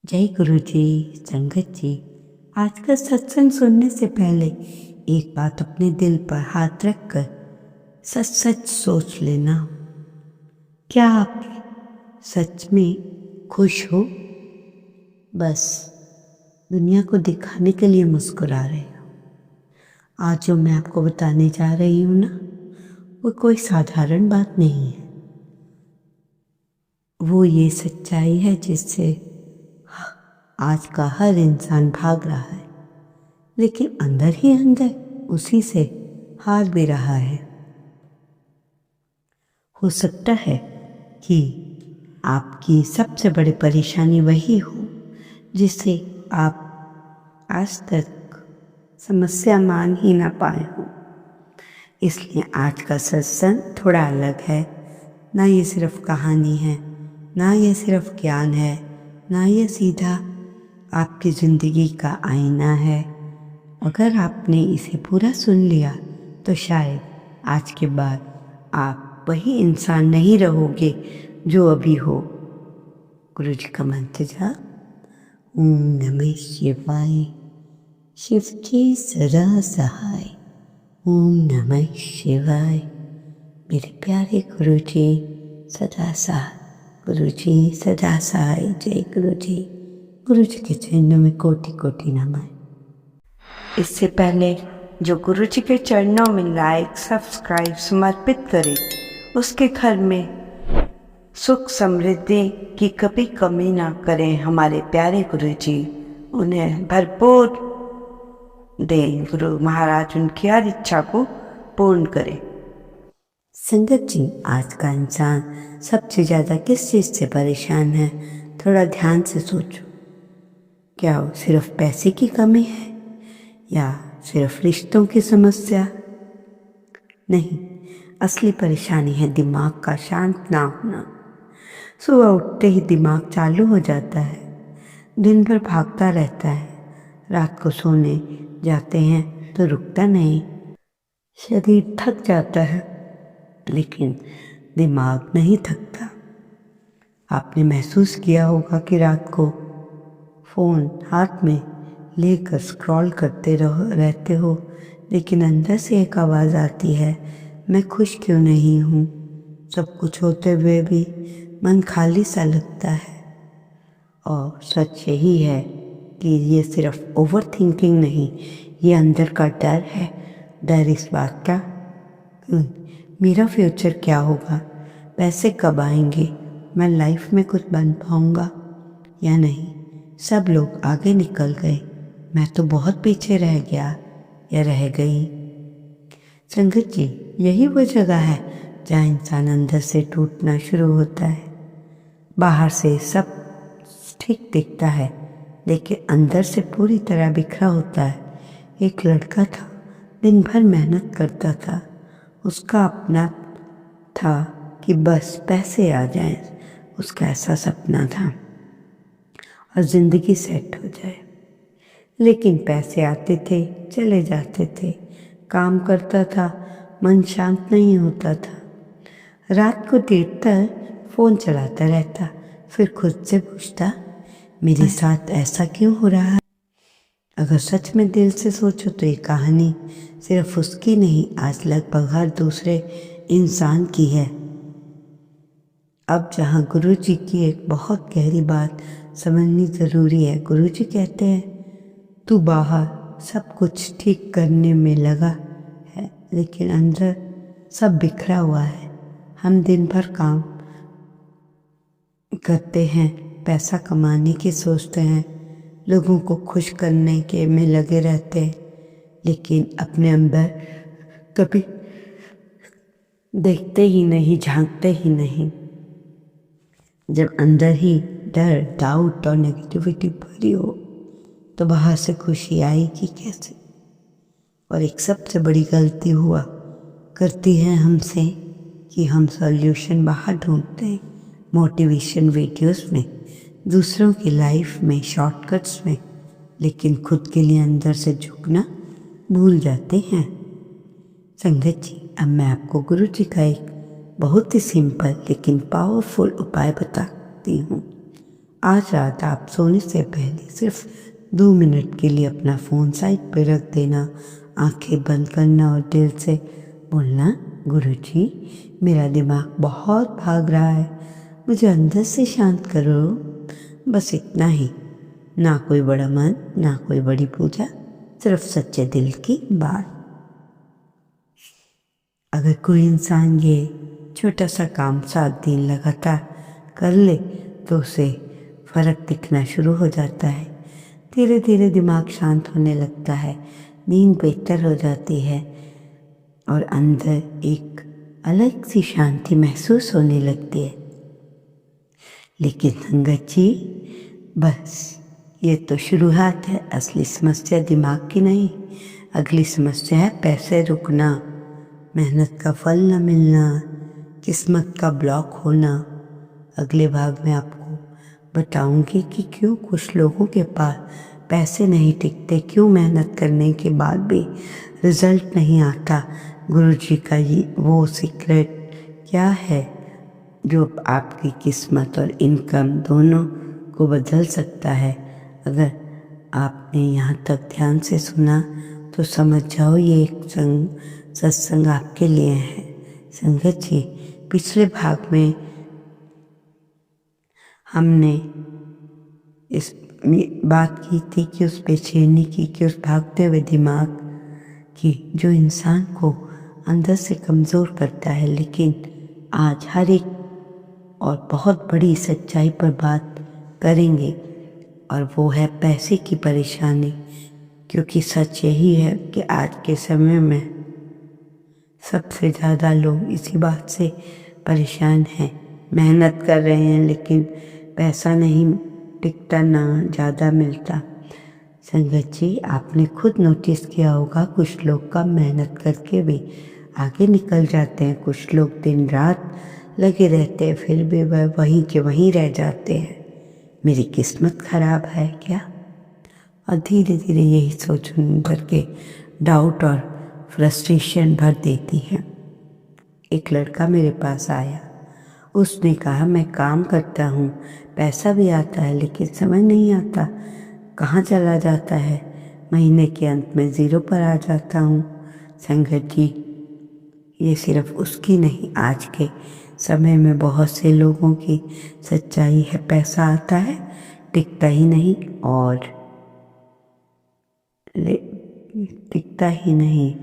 जय गुरु जी। संगत जी, आज का सत्संग सुनने से पहले एक बात अपने दिल पर हाथ रखकर सच सच सोच लेना। क्या आप सच में खुश हो? बस दुनिया को दिखाने के लिए मुस्कुरा रहे हो? आज जो मैं आपको बताने जा रही हूँ ना, वो कोई साधारण बात नहीं है। वो ये सच्चाई है जिससे आज का हर इंसान भाग रहा है, लेकिन अंदर ही अंदर उसी से हार भी रहा है। हो सकता है कि आपकी सबसे बड़ी परेशानी वही हो जिसे आप आज तक समस्या मान ही ना पाए हो। इसलिए आज का सत्संग थोड़ा अलग है। ना ये सिर्फ कहानी है, ना ये सिर्फ ज्ञान है, ना ये सीधा आपकी ज़िंदगी का आईना है। अगर आपने इसे पूरा सुन लिया तो शायद आज के बाद आप वही इंसान नहीं रहोगे जो अभी हो। गुरु जी का मंत्र जाप। ओम नमः शिवाय। शिव जी सदा सहाय। ओम नमः शिवाय। मेरे प्यारे गुरु जी सदा सहाय। गुरु जी सदा सहाय। जय गुरु जी। गुरु जी के चरणों में कोटि कोटि नमन। इससे पहले जो गुरु जी के चरणों में लाइक सब्सक्राइब समर्पित करे, उसके घर में सुख समृद्धि की कभी कमी ना करें हमारे प्यारे गुरु जी। उन्हें भरपूर दें गुरु महाराज, उनकी हर इच्छा को पूर्ण करें। संगत जी, आज का इंसान सबसे ज़्यादा किस चीज़ से परेशान है? थोड़ा ध्यान से सोचो। क्या वो सिर्फ पैसे की कमी है या सिर्फ रिश्तों की समस्या? नहीं, असली परेशानी है दिमाग का शांत ना होना। सुबह उठते ही दिमाग चालू हो जाता है, दिन भर भागता रहता है, रात को सोने जाते हैं तो रुकता नहीं। शरीर थक जाता है लेकिन दिमाग नहीं थकता। आपने महसूस किया होगा कि रात को फ़ोन हाथ में लेकर स्क्रॉल करते रहते हो, लेकिन अंदर से एक आवाज़ आती है, मैं खुश क्यों नहीं हूँ। सब कुछ होते हुए भी मन खाली सा लगता है। और सच यही है कि ये सिर्फ ओवर थिंकिंग नहीं, ये अंदर का डर है। डर इस बात का, मेरा फ्यूचर क्या होगा, पैसे कब आएंगे, मैं लाइफ में कुछ बन पाऊंगा या नहीं, सब लोग आगे निकल गए, मैं तो बहुत पीछे रह गया या रह गई। संगत जी, यही वो जगह है जहाँ इंसान अंदर से टूटना शुरू होता है। बाहर से सब ठीक दिखता है लेकिन अंदर से पूरी तरह बिखरा होता है। एक लड़का था, दिन भर मेहनत करता था, उसका अपना था कि बस पैसे आ जाएं, उसका ऐसा सपना था और ज़िंदगी सेट हो जाए। लेकिन पैसे आते थे चले जाते थे, काम करता था, मन शांत नहीं होता था। रात को देर तक फ़ोन चलाता रहता, फिर खुद से पूछता, मेरे साथ ऐसा क्यों हो रहा है? अगर सच में दिल से सोचो तो ये कहानी सिर्फ उसकी नहीं, आज लगभग हर दूसरे इंसान की है। अब जहाँ गुरु जी की एक बहुत गहरी बात समझनी ज़रूरी है। गुरु जी कहते हैं, तू बाहर सब कुछ ठीक करने में लगा है लेकिन अंदर सब बिखरा हुआ है। हम दिन भर काम करते हैं, पैसा कमाने की सोचते हैं, लोगों को खुश करने के में लगे रहते हैं, लेकिन अपने अंदर कभी देखते ही नहीं, झांकते ही नहीं। जब अंदर ही डर, डाउट और नेगेटिविटी भरी हो तो बाहर से खुशी आएगी कैसे? और एक सबसे बड़ी गलती हुआ करती है हमसे कि हम सॉल्यूशन बाहर ढूंढते हैं, मोटिवेशन वीडियोस में, दूसरों की लाइफ में, शॉर्टकट्स में, लेकिन खुद के लिए अंदर से झुकना भूल जाते हैं। संगत जी, अब मैं आपको गुरु जी का एक बहुत ही सिंपल लेकिन पावरफुल उपाय बताती हूँ। आज रात आप सोने से पहले सिर्फ 2 मिनट के लिए अपना फ़ोन साइड पे रख देना, आंखें बंद करना और दिल से बोलना, गुरुजी मेरा दिमाग बहुत भाग रहा है, मुझे अंदर से शांत करो। बस इतना ही, ना कोई बड़ा मन, ना कोई बड़ी पूजा, सिर्फ सच्चे दिल की बात। अगर कोई इंसान ये छोटा सा काम 7 दिन लगातार कर ले तो उसे फ़र्क दिखना शुरू हो जाता है। धीरे धीरे दिमाग शांत होने लगता है, नींद बेहतर हो जाती है और अंदर एक अलग सी शांति महसूस होने लगती है। लेकिन संगत जी, बस ये तो शुरुआत है, असली समस्या दिमाग की नहीं। अगली समस्या है पैसे रुकना, मेहनत का फल न मिलना, किस्मत का ब्लॉक होना। अगले भाग में आपको बताऊंगी कि क्यों कुछ लोगों के पास पैसे नहीं टिकते, क्यों मेहनत करने के बाद भी रिजल्ट नहीं आता। गुरुजी का ये वो सीक्रेट क्या है जो आपकी किस्मत और इनकम दोनों को बदल सकता है। अगर आपने यहाँ तक ध्यान से सुना तो समझ जाओ ये एक सत्संग आपके लिए है। संगत जी, पिछले भाग में हमने इस बात की थी कि उस बेचैनी की, कि उस भागते हुए दिमाग की जो इंसान को अंदर से कमज़ोर करता है। लेकिन आज हर एक और बहुत बड़ी सच्चाई पर बात करेंगे और वो है पैसे की परेशानी। क्योंकि सच यही है कि आज के समय में सबसे ज़्यादा लोग इसी बात से परेशान हैं। मेहनत कर रहे हैं लेकिन पैसा नहीं टिकता, ना ज़्यादा मिलता। संगत जी, आपने खुद नोटिस किया होगा कुछ लोग कम मेहनत करके भी आगे निकल जाते हैं, कुछ लोग दिन रात लगे रहते हैं फिर भी वह वहीं के वहीं रह जाते हैं। मेरी किस्मत खराब है क्या? और धीरे धीरे यही सोच भर के डाउट और फ्रस्ट्रेशन भर देती है। एक लड़का मेरे पास आया, उसने कहा मैं काम करता हूँ, पैसा भी आता है लेकिन समझ नहीं आता कहाँ चला जाता है, महीने के अंत में 0 पर आ जाता हूँ। संगत जी, ये सिर्फ उसकी नहीं, आज के समय में बहुत से लोगों की सच्चाई है। पैसा आता है, टिकता ही नहीं और टिकता ही नहीं,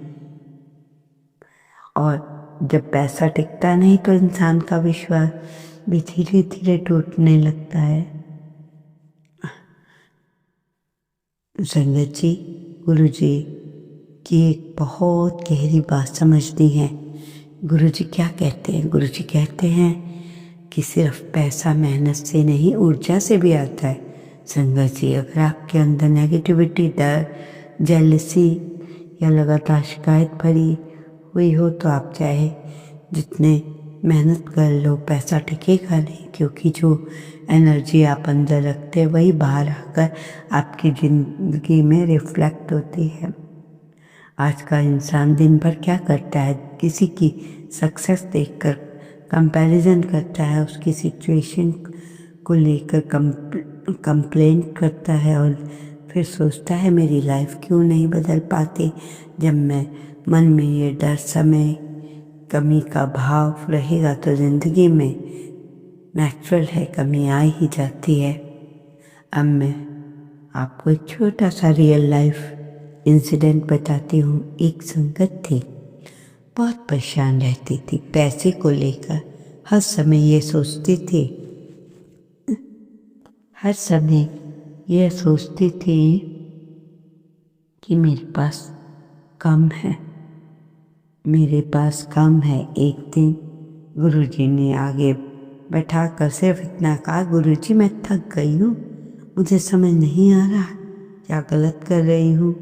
और जब पैसा टिकता नहीं तो इंसान का विश्वास भी धीरे धीरे टूटने लगता है। संगत जी, गुरुजी की एक बहुत गहरी बात समझनी है। गुरुजी क्या कहते हैं? गुरुजी कहते हैं कि सिर्फ पैसा मेहनत से नहीं, ऊर्जा से भी आता है। संगत जी, अगर आपके अंदर नेगेटिविटी, डर, जेलसी या लगातार शिकायत भरी हुई हो तो आप चाहे जितने मेहनत कर लो, पैसा टिकेगा नहीं। क्योंकि जो एनर्जी आप अंदर रखते हैं वही बाहर आकर आपकी ज़िंदगी में रिफ्लेक्ट होती है। आज का इंसान दिन भर क्या करता है? किसी की सक्सेस देखकर कंपैरिजन करता है, उसकी सिचुएशन को लेकर कंप्लेंट करता है और फिर सोचता है मेरी लाइफ क्यों नहीं बदल पाती। जब मैं मन में ये डर, समय कमी का भाव रहेगा तो ज़िंदगी में नेचुरल है कमी आ ही जाती है। अब मैं आपको एक छोटा सा रियल लाइफ इंसिडेंट बताती हूँ। एक संगत थी, बहुत परेशान रहती थी पैसे को लेकर। हर समय ये सोचती थी कि मेरे पास कम है, मेरे पास कम है। एक दिन गुरुजी ने आगे बैठाकर सिर्फ इतना कहा, गुरुजी मैं थक गई हूँ, मुझे समझ नहीं आ रहा क्या गलत कर रही हूँ।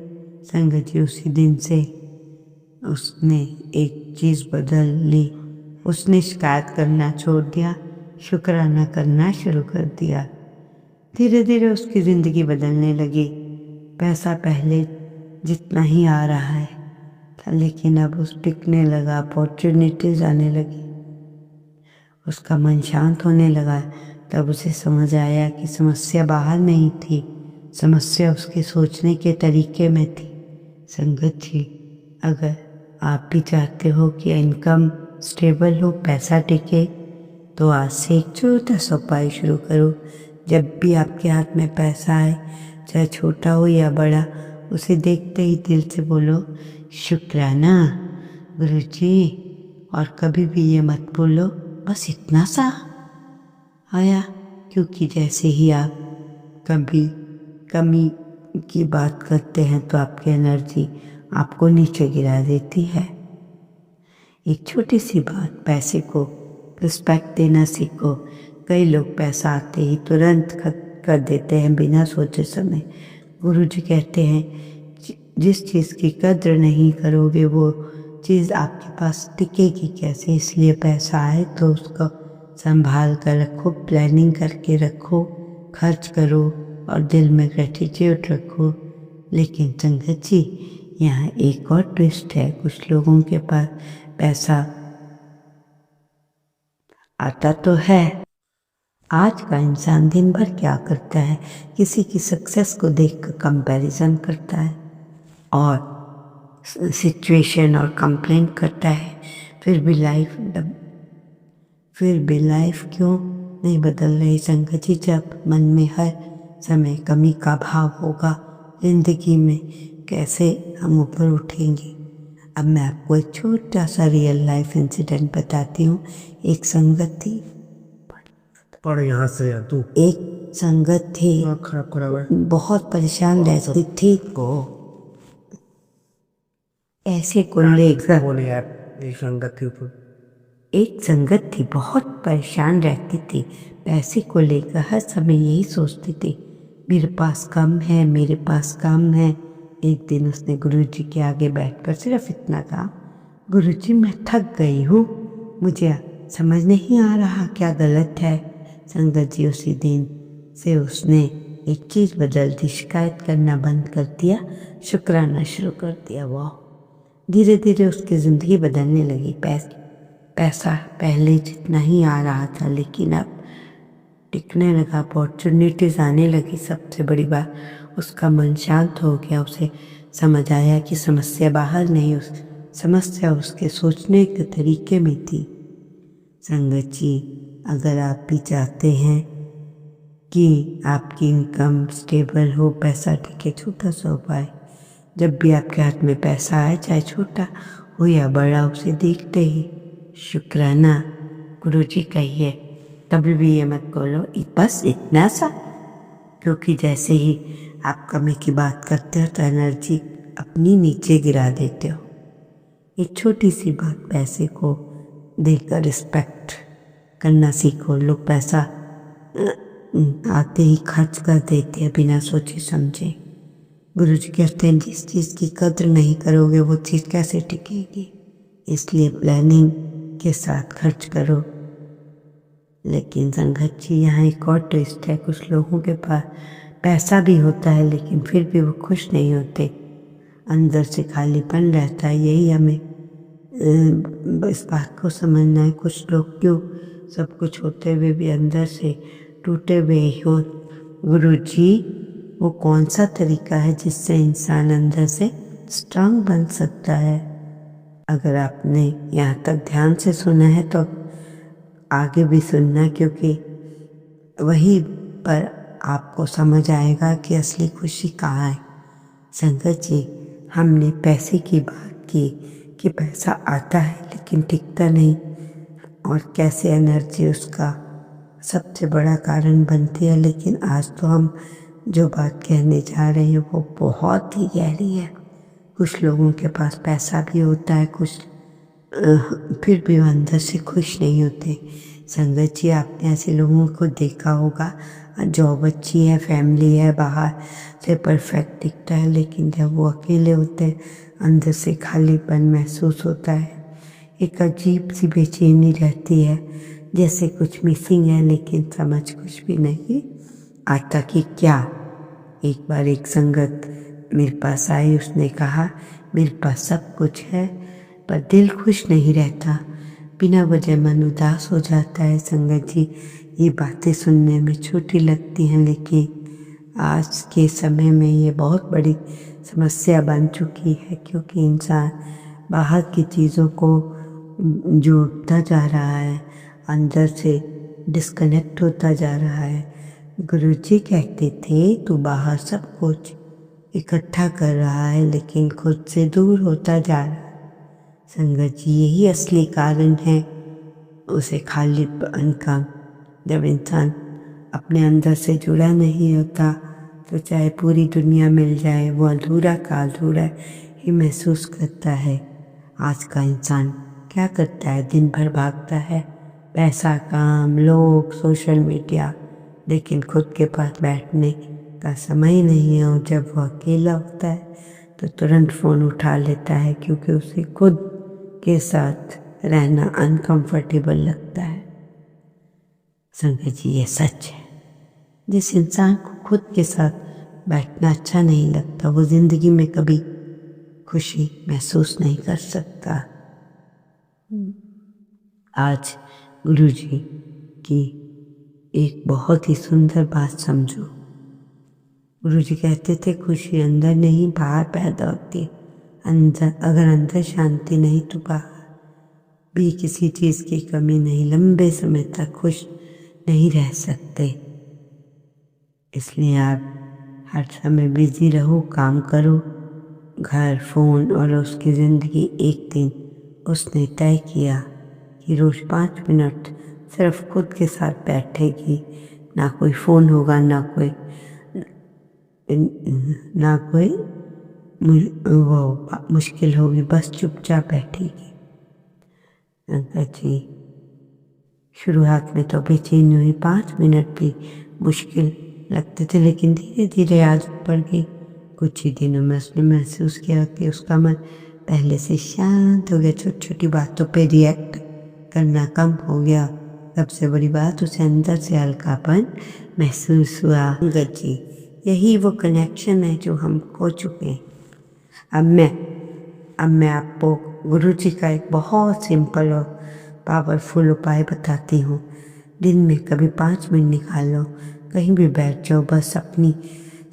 संगत जी, उसी दिन से उसने एक चीज़ बदल ली। उसने शिकायत करना छोड़ दिया, शुक्राना करना शुरू कर दिया। धीरे धीरे उसकी ज़िंदगी बदलने लगी। पैसा पहले जितना ही आ रहा है था, लेकिन अब उस टिकने लगा, अपॉर्चुनिटीज़ आने लगी, उसका मन शांत होने लगा। तब उसे समझ आया कि समस्या बाहर नहीं थी, समस्या उसके सोचने के तरीके में थी। संगत जी, अगर आप भी चाहते हो कि इनकम स्टेबल हो, पैसा टिके, तो आज से एक छोटा सा उपाय शुरू करो। जब भी आपके हाथ में पैसा आए, चाहे छोटा हो या बड़ा, उसे देखते ही दिल से बोलो शुक्राना गुरुजी, और कभी भी ये मत बोलो बस इतना सा आया, क्योंकि जैसे ही आप कभी कमी की बात करते हैं तो आपकी एनर्जी आपको नीचे गिरा देती है। एक छोटी सी बात, पैसे को रिस्पेक्ट देना सीखो। कई लोग पैसा आते ही तुरंत खर्च कर देते हैं बिना सोचे समय। गुरुजी कहते हैं जिस चीज़ की कद्र नहीं करोगे वो चीज़ आपके पास टिकेगी कैसे। इसलिए पैसा आए तो उसको संभाल कर रखो, प्लानिंग करके रखो, खर्च करो और दिल में ग्रेटिट्यूड रखो। लेकिन संगत जी, यहाँ एक और ट्विस्ट है। कुछ लोगों के पास पैसा आता तो है, आज का इंसान दिन भर क्या करता है, किसी की सक्सेस को देखकर कंपैरिजन करता है और सिचुएशन और कंप्लेंट करता है। फिर भी लाइफ क्यों नहीं बदल रही संगत जी। जब मन में हर समय कमी का भाव होगा, जिंदगी में कैसे हम ऊपर उठेंगे। अब मैं आपको एक छोटा सा रियल लाइफ इंसिडेंट बताती हूँ। एक संगत थी, पढ़ यहाँ से यार तू। एक संगत थी, खराब बहुत परेशान रहती थी। को ऐसे को लेकर बोले यार, एक संगत थी ऊपर। एक संगत थी, बहुत परेशान रहती थी। पैसे को लेकर हर समय यही सोचती थी, मेरे पास कम है, मेरे पास कम है। एक दिन उसने गुरुजी के आगे बैठकर सिर्फ इतना कहा, गुरुजी मैं थक गई हूँ, मुझे समझ नहीं आ रहा क्या गलत है। संगत जी, उसी दिन से उसने एक चीज़ बदल दी, शिकायत करना बंद कर दिया, शुक्राना शुरू कर दिया। वाह, धीरे धीरे उसकी ज़िंदगी बदलने लगी। पैसा पहले जितना ही आ रहा था, लेकिन अब टिकने लगा, अपॉर्चुनिटीज़ आने लगी। सबसे बड़ी बात, उसका मन शांत हो गया। उसे समझ आया कि समस्या बाहर नहीं, समस्या उसके सोचने के तरीके में थी। संगत जी, अगर आप भी चाहते हैं कि आपकी इनकम स्टेबल हो, पैसा टिके, छोटा सा उपाय, जब भी आपके हाथ में पैसा आए, चाहे छोटा हो या बड़ा, उसे देखते ही शुक्राना गुरुजी कहिए। कभी भी ये मत बोलो बस इतना सा, क्योंकि जैसे ही आप कमी की बात करते हो तो एनर्जी अपनी नीचे गिरा देते हो। एक छोटी सी बात, पैसे को देकर रिस्पेक्ट करना सीखो। लोग पैसा आते ही खर्च कर देते हैं बिना सोचे समझे। गुरुजी कहते हैं जिस चीज़ की कद्र नहीं करोगे वो चीज़ कैसे टिकेगी। इसलिए प्लानिंग के साथ खर्च करो। लेकिन संगत जी, यहाँ एक और ट्विस्ट है। कुछ लोगों के पास पैसा भी होता है लेकिन फिर भी वो खुश नहीं होते, अंदर से खालीपन रहता है। यही हमें इस बात को समझना है। कुछ लोग क्यों सब कुछ होते हुए भी अंदर से टूटे हुए हो। गुरुजी, वो कौन सा तरीका है जिससे इंसान अंदर से स्ट्रांग बन सकता है? अगर आपने यहाँ तक ध्यान से सुना है तो आगे भी सुनना, क्योंकि वहीं पर आपको समझ आएगा कि असली खुशी कहाँ है। संगत जी, हमने पैसे की बात की कि पैसा आता है लेकिन टिकता नहीं, और कैसे एनर्जी उसका सबसे बड़ा कारण बनती है। लेकिन आज तो हम जो बात कहने जा रहे हैं वो बहुत ही गहरी है। कुछ लोगों के पास पैसा भी होता है, कुछ फिर भी वो अंदर से खुश नहीं होते। संगत जी, आपने ऐसे लोगों को देखा होगा, जॉब अच्छी है, फैमिली है, बाहर से परफेक्ट दिखता है, लेकिन जब वो अकेले होते हैं अंदर से खालीपन महसूस होता है। एक अजीब सी बेचैनी रहती है, जैसे कुछ मिसिंग है, लेकिन समझ कुछ भी नहीं आता कि क्या। एक बार एक संगत मेरे पास आई, उसने कहा मेरे पास सब कुछ है पर दिल खुश नहीं रहता, बिना वजह मन उदास हो जाता है। संगत जी, ये बातें सुनने में छोटी लगती हैं, लेकिन आज के समय में ये बहुत बड़ी समस्या बन चुकी है, क्योंकि इंसान बाहर की चीज़ों को जोड़ता जा रहा है, अंदर से डिस्कनेक्ट होता जा रहा है। गुरुजी कहते थे तू बाहर सब कुछ इकट्ठा कर रहा है लेकिन खुद से दूर होता जा रहा है। संगत जी, यही असली कारण है उसे खालीपन का। जब इंसान अपने अंदर से जुड़ा नहीं होता तो चाहे पूरी दुनिया मिल जाए वो अधूरा का अधूरा ही महसूस करता है। आज का इंसान क्या करता है? दिन भर भागता है, पैसा, काम, लोग, सोशल मीडिया, लेकिन खुद के पास बैठने का समय नहीं है। और जब वो अकेला होता है तो तुरंत फ़ोन उठा लेता है, क्योंकि उसे खुद के साथ रहना अनकंफर्टेबल लगता है। संगत जी, ये सच है। जिस इंसान को खुद के साथ बैठना अच्छा नहीं लगता वो ज़िंदगी में कभी खुशी महसूस नहीं कर सकता। आज गुरुजी की एक बहुत ही सुंदर बात समझो। गुरुजी कहते थे खुशी अंदर नहीं बाहर पैदा होती है। अगर अंदर शांति नहीं तो बाहर भी किसी चीज़ की कमी नहीं। लंबे समय तक खुश नहीं रह सकते। इसलिए आप हर समय बिजी रहो, काम करो, घर, फ़ोन और उसकी ज़िंदगी। एक दिन उसने तय किया कि रोज़ 5 मिनट सिर्फ खुद के साथ बैठेगी। ना कोई फ़ोन होगा, ना कोई वो मुश्किल होगी, बस चुपचाप बैठेगी। अंकल जी, शुरुआत में तो बेचैनी हुई, 5 मिनट भी मुश्किल लगते थे, लेकिन धीरे धीरे आदत पड़ गई। कुछ ही दिनों में उसने महसूस किया कि उसका मन पहले से शांत हो गया। छोटी छोटी बातों पे रिएक्ट करना कम हो गया। सबसे बड़ी बात, उसे अंदर से हल्कापन महसूस हुआ। अंकल जी, यही वो कनेक्शन है जो हम खो चुके हैं। अब मैं आपको गुरुजी का एक बहुत सिंपल और पावरफुल उपाय बताती हूँ। दिन में कभी 5 मिनट निकाल लो, कहीं भी बैठ जाओ, बस अपनी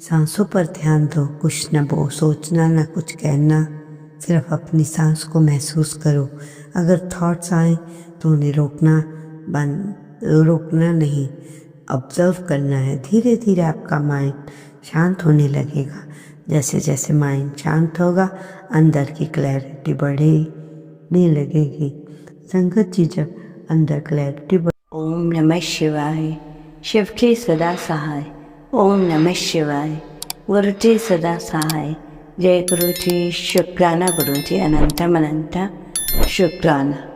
सांसों पर ध्यान दो। कुछ न सोचना, न कुछ कहना, सिर्फ अपनी सांस को महसूस करो। अगर थॉट्स आए तो उन्हें रोकना नहीं, ऑब्जर्व करना है। धीरे धीरे आपका माइंड शांत होने लगेगा। जैसे जैसे माइंड शांत होगा, अंदर की क्लैरिटी बढ़ने लगेगी। संगत जी, जब अंदर क्लैरिटी ओम नमः शिवाय। शिव के सदा सहाय। ओम नमः शिवाय। गुरु जी सदा सहाय। जय गुरु जी। शुक्राना गुरु जी, अनंतम अनंत शुक्राना।